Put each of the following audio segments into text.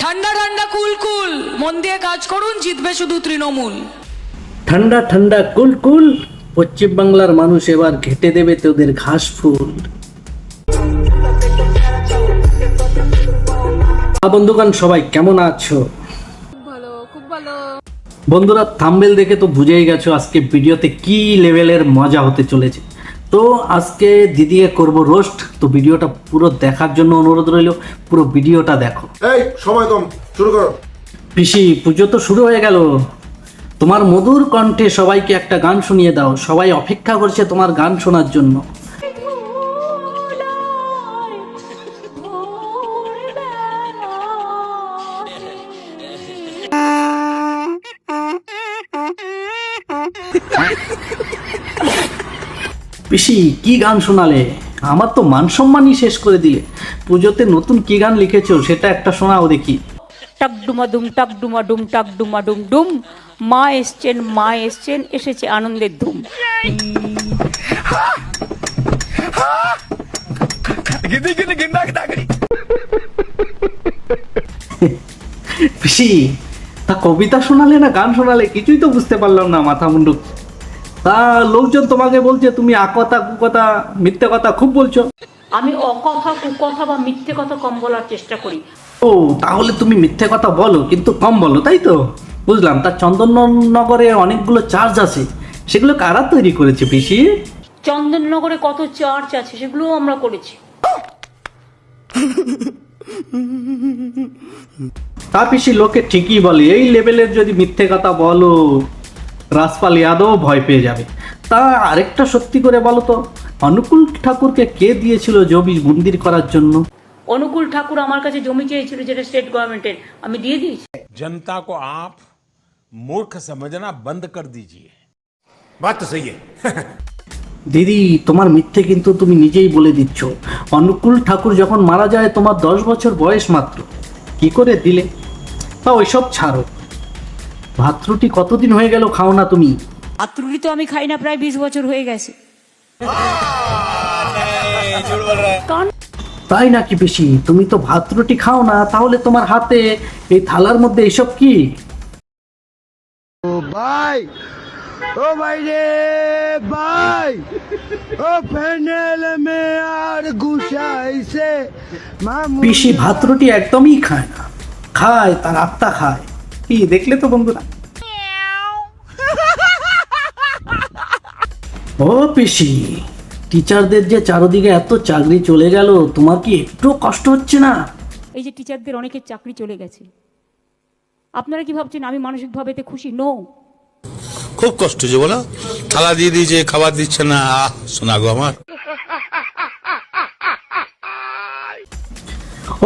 ঠান্ডা ঠান্ডা কুল কুল, মন দিয়ে কাজ করুন, জিতবে শুধু তৃণমূল। ঠান্ডা ঠান্ডা কুল কুল, পশ্চিম বাংলার মানুষ এবার ঘেটে দেবে তোদের ঘাস ফুল। বন্ধুগণ সবাই কেমন আছো? ভালো, খুব ভালো। বন্ধুরা থাম্বনেল দেখে তো বুঝেই গেছো আজকে ভিডিওতে কি লেভেলের মজা হতে চলেছে। তো আজকে দিদিকে করব রোস্ট, তো ভিডিওটা পুরো দেখার জন্য অনুরোধ রইল, পুরো ভিডিওটা দেখো। এই সময় কম, শুরু করো। পিসি পুজো তো শুরু হয়ে গেল, তোমার মধুর কণ্ঠে সবাইকে একটা গান শুনিয়ে দাও, সবাই অপেক্ষা করছে তোমার গান শোনার জন্য। পিসি কি গান শোনালে, আমার তো মান সম্মানই শেষ করে দিলে। পুজোতে নতুন কি গান লিখেছো সেটা একটা শোনাও দেখি। টাক ডুমাডুম টাক ডুমাডুম টাক ডুমাডুম ডুম, মা এসছেন এসেছে আনন্দের ধুম। পিসি তা কবিতা শোনালে না গান শোনালে কিছুই তো বুঝতে পারলাম না, মাথা মুন্ডু। তা লোকজন তোমাকে বলছে তুমি আকথা কুকথা মিথ্যে কথা খুব বলছো। আমি অকথা কুকথা বা মিথ্যে কথা কম বলার চেষ্টা করি। ও তাহলে তুমি মিথ্যে কথা বলো কিন্তু কম বলো, তাই তো? বুঝলাম। তা চন্দননগরে অনেকগুলো চার্চ আছে, সেগুলো কারা তৈরি করেছে পিসি? চন্দননগরে কত চার্চ আছে সেগুলোও আমরা করেছি। তা পিসি লোকে ঠিকই বলে এই লেভেলের যদি মিথ্যে কথা বলো রাজপাল যাদব ভয় পেয়ে যাবে। তা আরেকটা সত্যি করে বলো তো, অনুকূল ঠাকুরকে কে দিয়েছিল জমি মন্দির করার জন্য? অনুকূল ঠাকুর আমার কাছে জমি চেয়েছিল, যেটা স্টেট গভর্নমেন্টের, আমি দিয়ে দিয়েছি। जनता को आप मूर्ख समझना बंद कर दीजिए। বাত তো সহি দিদি তোমার মিথ্যে কিন্তু তুমি নিজেই বলে দিচ্ছ। অনুকূল ঠাকুর যখন মারা যায় তোমার 10 বছর বয়স মাত্র, কি করে দিলে? তা ওইসব ছাড়ো, ভাত রুটি কতদিন হয়ে গেল খাও না তুমি? আত্রুটি তো আমি খাই না প্রায় 20 বছর হয়ে গেছে। তাই নাকি পিসি? তুমি তো ভাত রুটি খাও না, তাহলে তোমার হাতে এই থালার মধ্যে এইসব কি? ভাই ও ভাই রে ভাই, ও প্যানেল মে আর ঘুষাইছে মামু। পিসি ভাত রুটি একদমই খায় না, খায় তার আত্মা খায়। কি দেখলে তো বন্ধুরা? ও পিসি, টিচারদের যে চারদিকে এত চাকরি চলে গেল, তোমার কি একটু কষ্ট হচ্ছে না? এই যে টিচারদের অনেকের চাকরি চলে গেছে, আপনারা কি ভাবছেন আমি মানসিকভাবে এতে খুশি? নো। খুব কষ্ট যে বলো, থালা দিয়ে দিয়েছে খাবার দিচ্ছে না, শোনা গো আমার।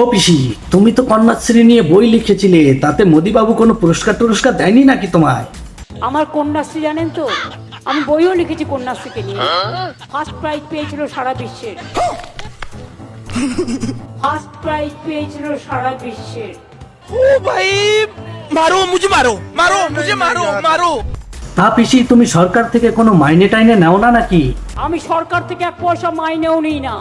ও পিসি তুমি তো কন্যাশ্রী নিয়ে বই লিখেছিলে, তাতে মোদিবাবু কোনো পুরস্কার টুরস্কার দেয়নি নাকি তোমায়? আমার কন্যাশ্রী জানেন তো, আমি বইও লিখেছি কন্যাশ্রীকে নিয়ে। ফার্স্ট প্রাইজ পেয়েছিল সারা বিশ্বের, ফার্স্ট প্রাইজ পেয়েছিল সারা বিশ্বের। ओ भाई मारो मुझे, मारो मारो मुझे, मारो मारो। তা পিসি তুমি সরকার থেকে কোনো মাইনে টাইনে নাও না নাকি? আমি সরকার থেকে 1 পয়সা মাইনেও নিই না।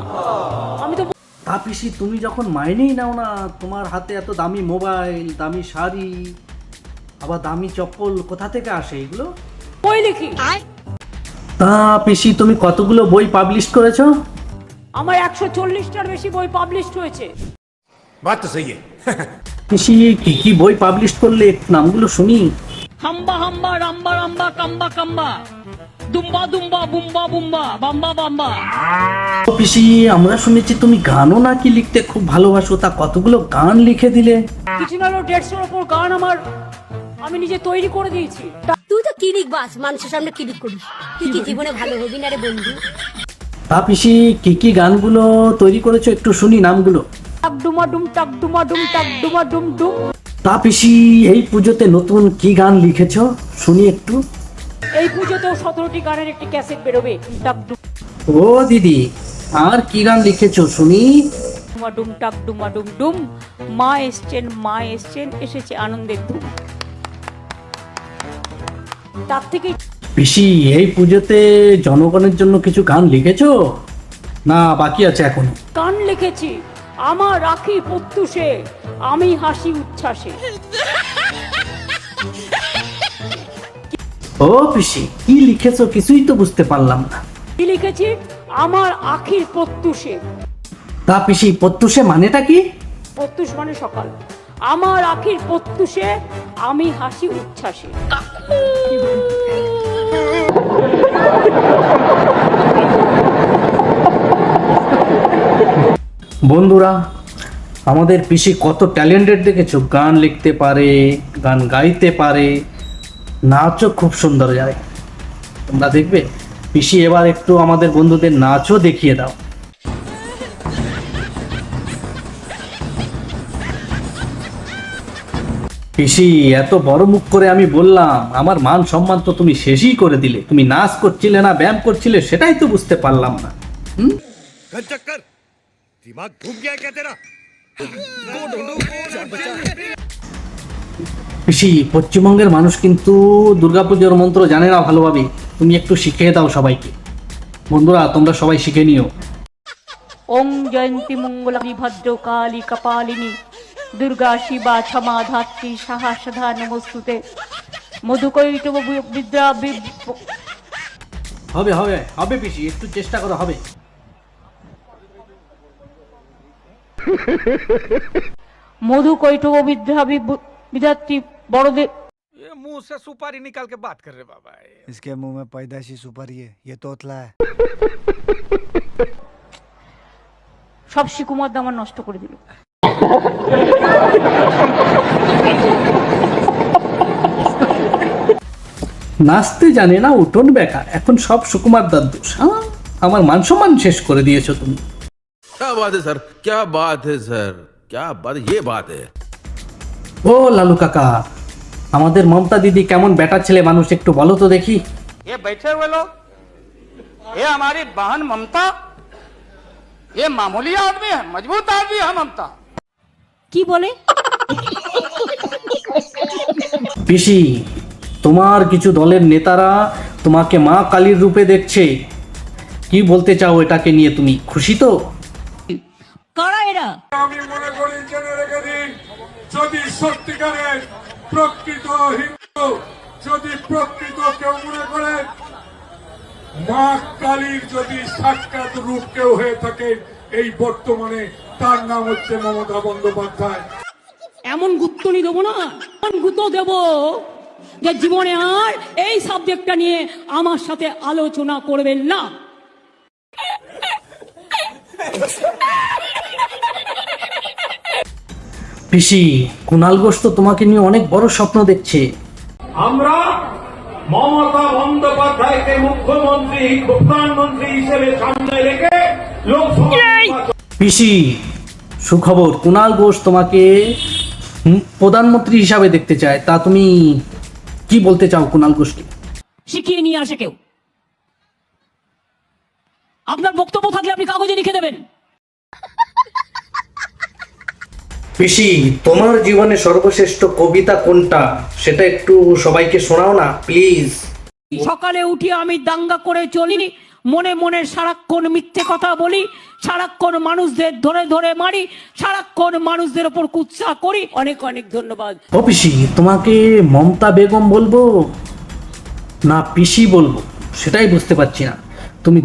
আমি তো তা পিসি তুমি যখন মাইনেই নাও না, তোমার হাতে এত দামি মোবাইল, দামি শাড়ি, আবার দামি চপ্পল কোথা থেকে আসে এগুলো? বই লিখি। তা পিসি তুমি কতগুলো বই পাবলিশ করেছো? আমার 140টার বেশি বই পাবলিশ হয়েছে। বাত তো সহি পিসি কি কি বই পাবলিশ করলে একটু নামগুলো শুনি। হাম্বা হাম্বা রাম্বা রাম্বা কাম্বা কাম্বা, দুম্বা দুম্বা বুম্বা বুম্বা বাম্বা বাম্বা। ও পিসি আমরা শুনেছি তুমি গানও নাকি লিখতে খুব ভালোবাসো, তা কতগুলো গান লিখে দিলে? কিছু না হলেও 150-এর ওপর গান আমি নিজে তৈরি করে দিয়েছি। তুই তো কিলিক বাস, মানুষের সামনে কিলিক করিস, তুই কি জীবনে ভালো হবি না রে বন্ধু? তা পিসি কি কি গানগুলো তৈরি করেছো একটু শুনি নামগুলো। টাক ডুমাডুম টাক ডুমাডুম টাক ডুমাডুম ডুম। তা পিসি এই পুজোতে নতুন কি গান লিখেছো শুনি একটু। এই পুজোতেও 17টি গানের একটি ক্যাসেট বেরোবে। টাক ও দিদি আর কি গান লিখেছো শুনি। ডুমাডুম টাক ডুমাডুম ডুম, মা এসছেন এসেছে আনন্দের ধুম। তার থেকে পিসি এই পুজোতে জনগণের জন্য কিছু গান লিখেছো না বাকি আছে এখনো? গান লিখেছি। আমার রাখি প্রত্যুষে আমি হাসি উচ্ছ্বাসে। ও পিসি, কি লিখেছো কিছুই তো বুঝতে পারলাম না। কি লিখেছি? আমার আখির প্রত্যুষে। তা পিসি, প্রত্যুষে মানেটা কি? প্রত্যুষ মানে সকাল। আমার আখির প্রত্যুষে আমি হাসি উচ্ছ্বাসে। বন্ধুরা, আমাদের পিসি কত ট্যালেন্টেড দেখেছো, গান লিখতে পারে, গান গাইতে পারে, নাচও খুব সুন্দর যায়। তোমরা দেখবে পিসি এবার একটু আমাদের বন্ধুদের নাচও দেখিয়ে দাও। পিসি, এত বড় মুখ করে আমি বললাম, আমার মান সম্মান তো তুমি শেষই করে দিলে। তুমি নাচ করছিলে না ব্যায়াম করছিলে সেটাই তো বুঝতে পারলাম না। चक्कर दिमाग घूम गया क्या तेरा পিসি, পশ্চিমবঙ্গের মানুষ কিন্তু দুর্গাপুজোর মন্ত্র জানে না ভালোভাবে, তুমি একটু শিখিয়ে দাও সবাইকে। বন্ধুরা, তোমরা সবাই শিখে নিও। ওং জয়ন্তী মঙ্গলানি ভদ্র কালী কপালিনী দুর্গা শিবা ক্ষমা ধাত্রী সাহা সধা নমস্তুতে মধুকৈটব বিদ্যা হবে হবে হবে পিসি, একটু চেষ্টা করো, হবে। মধুকৈটব বিদ্যা বিধাত্রী বড়দের। ये मुंह से सुपारी निकाल के बात कर रहे बाबा। इसके मुंह में पैदाइशी सुपारी है, ये तोतला है। সব শিকুমার দামান নষ্ট করে দিল। নাচতে জানে না, উঠোন বেকার, এখন সব সুকুমার দার দোষ। আমার মান সম্মান শেষ করে দিয়েছো তুমি। क्या बात है सर, क्या बात है सर, क्या बात, ये बात है। ও লালু কাকা, আমাদের মমতা দিদি কেমন বেটা ছেলে মানুষ, একটু বলো তো দেখি। ये बैठे हुए लोग, ये हमारी बहन ममता, ये मामूली आदमी है, मजबूत आदमी है ममता। কি বলে? পিসি, তোমার কিছু দলের নেতারা তোমাকে মা কালীর রূপে দেখছে। কি বলতে চাও এটাকে নিয়ে, তুমি খুশি তো? কারা এরা? আমি মনে করি জেনে রেখে দিন, যদি সত্যিকারের প্রকৃত হিন্দু, যদি প্রকৃত কেউ মনে করে মা কালীর যদি সাক্ষাৎ রূপ কেউ হয়ে থাকে এই বর্তমানে, তার নাম হচ্ছে মমতা বন্দ্যোপাধ্যায়। এমন গুত্তনি দেবো না, এমন গুতো দেব যে জীবনে আর এই সাবজেক্টটা নিয়ে আমার সাথে আলোচনা করবেন না। পিসি, কুণাল ঘোষ তো তোমাকে নিয়ে অনেক বড় স্বপ্ন দেখছে। আমরা মমতা বন্দ্যোপাধ্যায়কে মুখ্যমন্ত্রী প্রধানমন্ত্রী হিসেবে সামনে রেখে লোকসভা পিসি, সুখবর, কুণাল ঘোষ তোমাকে প্রধানমন্ত্রী হিসাবে দেখতে চায়। তা তুমি কি বলতে চাও কুণাল ঘোষকে? শিখিয়ে নিয়ে আসে কেউ। আপনার বক্তব্য থাকলে আপনি কাগজে লিখে দেবেন। পিসি, তোমার জীবনে সর্বশ্রেষ্ঠ কবিতা কোনটা সেটা একটু সবাইকে শোনাও না প্লিজ। সকালে উঠে আমি দাঙ্গা করে চলিনি, মনে মনে সারাক্ষণ মিথ্যে কথা বলি, সারাক্ষণ মানুষদের ধরে ধরে মারি, সারাক্ষণ মানুষদের ওপর কুৎসা করি। অনেক অনেক ধন্যবাদ। ও পিসি, তোমাকে মমতা বেগম বলবো না পিসি বলবো সেটাই বুঝতে পারছি না। তুমি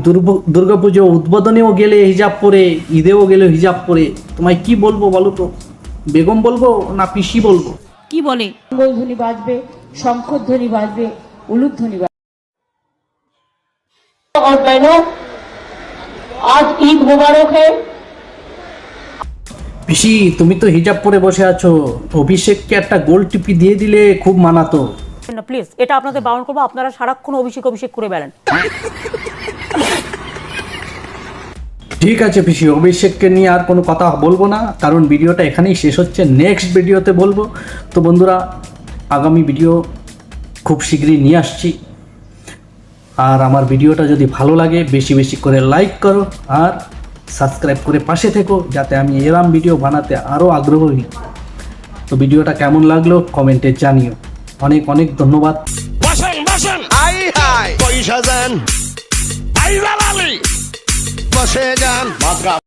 দুর্গাপুজো উদ্বোধনেও গেলে হিজাব পরে, ঈদেও গেলে হিজাব পরে, তোমায় কি বলবো বলো তো? বেগম বলবো না পিসি বলবো? কি বলে? মঙ্গলধ্বনি বাজবে, শঙ্খধ্বনি বাজবে, উলুধ্বনি বাজবে। और बहनों, आज ईद मुबारक है। পিসি, তুমি তো হিজাব পরে বসে আছো, অভিষেককে একটা গোল টিপি দিয়ে দিলে খুব মানাতো। না প্লিজ, এটা আপনাদের বারণ করবো। আপনারা সারাক্ষণ অভিষেক অভিষেক করে বেড়ান। ঠিক আছে পিসি, অভিষেককে নিয়ে আর কোনো কথা বলবো না, কারণ ভিডিওটা এখানেই শেষ হচ্ছে। নেক্সট ভিডিওতে বলবো। তো বন্ধুরা, আগামী ভিডিও খুব শীঘ্রই নিয়ে আসছি। আর আমার ভিডিওটা যদি ভালো লাগে বেশি বেশি করে লাইক করো আর সাবস্ক্রাইব করে পাশে থেকো, যাতে আমি এরম ভিডিও বানাতে আরও আগ্রহী। তো ভিডিওটা কেমন লাগলো কমেন্টে জানিও। অনেক অনেক ধন্যবাদ। आई हाय पैसा जान आई लाली बसे जान